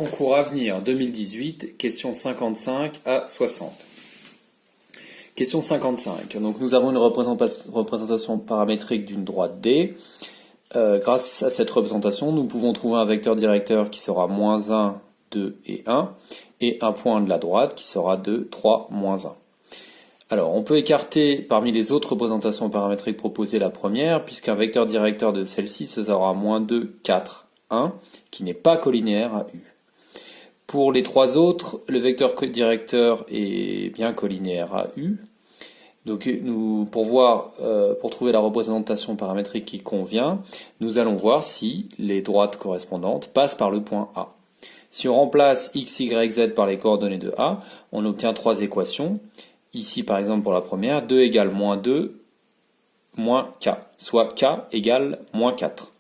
Concours à venir 2018, question 55 à 60. Question 55. Donc nous avons une représentation paramétrique d'une droite D. Grâce à cette représentation, nous pouvons trouver un vecteur directeur qui sera moins 1, 2 et 1, et un point de la droite qui sera 2, 3, moins 1. Alors, on peut écarter parmi les autres représentations paramétriques proposées la première, puisqu'un vecteur directeur de celle-ci sera moins 2, 4, 1, qui n'est pas collinéaire à U. Pour les trois autres, le vecteur directeur est bien collinéaire à U. Donc, pour trouver la représentation paramétrique qui convient, nous allons voir si les droites correspondantes passent par le point A. Si on remplace x, y, z par les coordonnées de A, on obtient trois équations. Ici, par exemple, pour la première, 2 égale moins 2, moins k, soit k égale moins 4.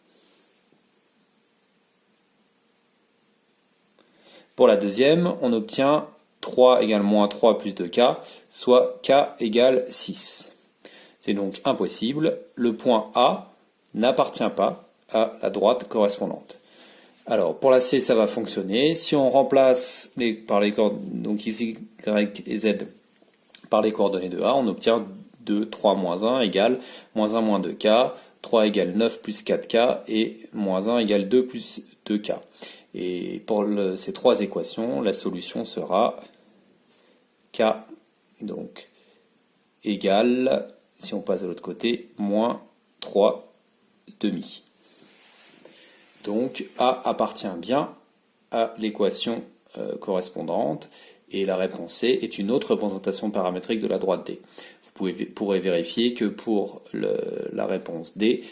Pour la deuxième, on obtient 3 égale moins 3 plus 2k, soit k égale 6. C'est donc impossible, le point A n'appartient pas à la droite correspondante. Alors, pour la C, ça va fonctionner. Si on remplace donc ici, y et z par les coordonnées de A, on obtient 2, 3, moins 1 égale moins 1 moins 2k, 3 égale 9 plus 4k, et moins 1 égale 2 plus 2k. Et pour ces trois équations, la solution sera k, donc, égale, si on passe de l'autre côté, moins 3 demi. Donc A appartient bien à l'équation correspondante, et la réponse C est une autre représentation paramétrique de la droite D. Vous pourrez vérifier que pour la réponse D,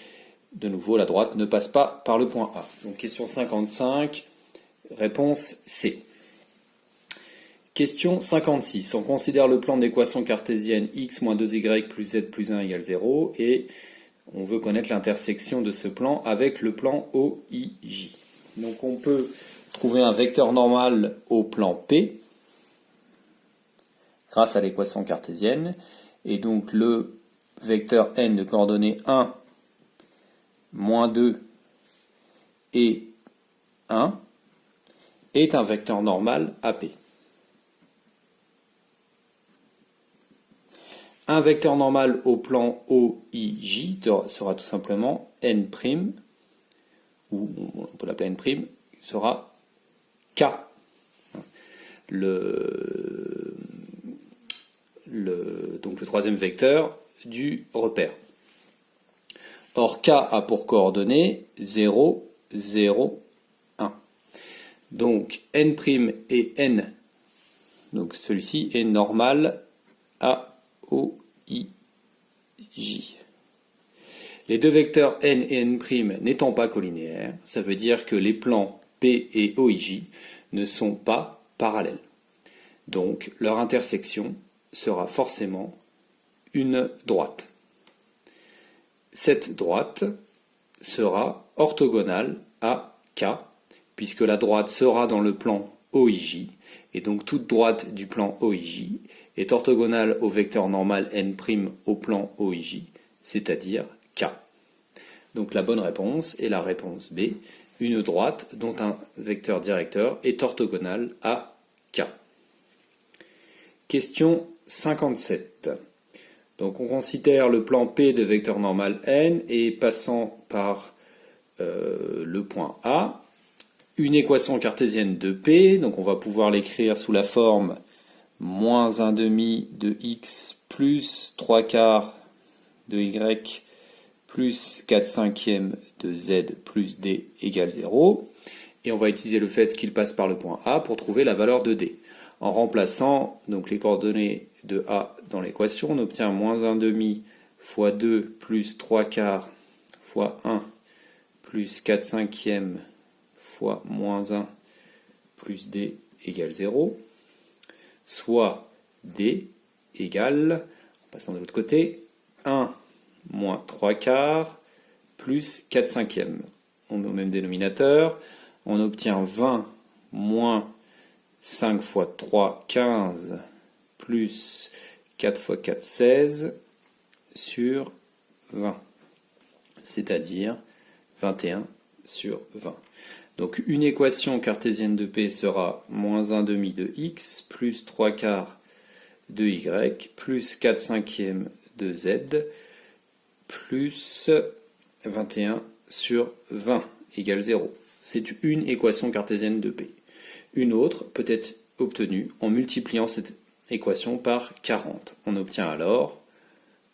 de nouveau, la droite ne passe pas par le point A. Donc question 55, réponse C. Question 56. On considère le plan d'équation cartésienne x moins 2y plus z plus 1 égale 0, et on veut connaître l'intersection de ce plan avec le plan OIJ. Donc on peut trouver un vecteur normal au plan P grâce à l'équation cartésienne, et donc le vecteur n de coordonnées 1, moins 2 et 1 est un vecteur normal AP. Un vecteur normal au plan OIJ sera tout simplement n', ou on peut l'appeler n', sera K. Donc le troisième vecteur du repère. Or, K a pour coordonnées 0, 0, 1. Donc, n' et n, donc celui-ci est normal à OIJ. Les deux vecteurs n et n' n'étant pas collinéaires, ça veut dire que les plans P et OIJ ne sont pas parallèles. Donc, leur intersection sera forcément une droite. Cette droite sera orthogonale à K, puisque la droite sera dans le plan OIJ, et donc toute droite du plan OIJ est orthogonale au vecteur normal n' au plan OIJ, c'est-à-dire K. Donc la bonne réponse est la réponse B, une droite dont un vecteur directeur est orthogonal à K. Question 57. Donc on considère le plan P de vecteur normal n, et passant par le point A, une équation cartésienne de P, donc on va pouvoir l'écrire sous la forme moins 1 demi de x plus 3 quarts de y plus 4 cinquièmes de z plus d égale 0. Et on va utiliser le fait qu'il passe par le point A pour trouver la valeur de d. En remplaçant donc les coordonnées de A dans l'équation, on obtient moins 1 demi fois 2 plus 3 quarts fois 1 plus 4 cinquièmes fois moins 1 plus d égale 0, soit d égale, en passant de l'autre côté, 1 moins 3 quarts plus 4 cinquièmes. On met au même dénominateur, on obtient 20 moins 5 fois 3, 15, plus 4 fois 4, 16, sur 20, c'est-à-dire 21 sur 20. Donc une équation cartésienne de P sera moins 1 demi de x plus 3 quarts de y plus 4 cinquièmes de z plus 21 sur 20 égale 0. C'est une équation cartésienne de P. Une autre peut être obtenue en multipliant cette équation par 40. On obtient alors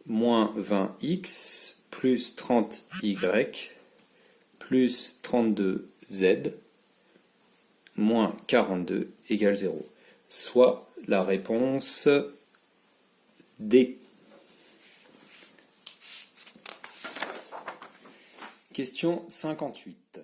moins 20x plus 30y plus 32z moins 42 égale 0. Soit la réponse D. Question 58.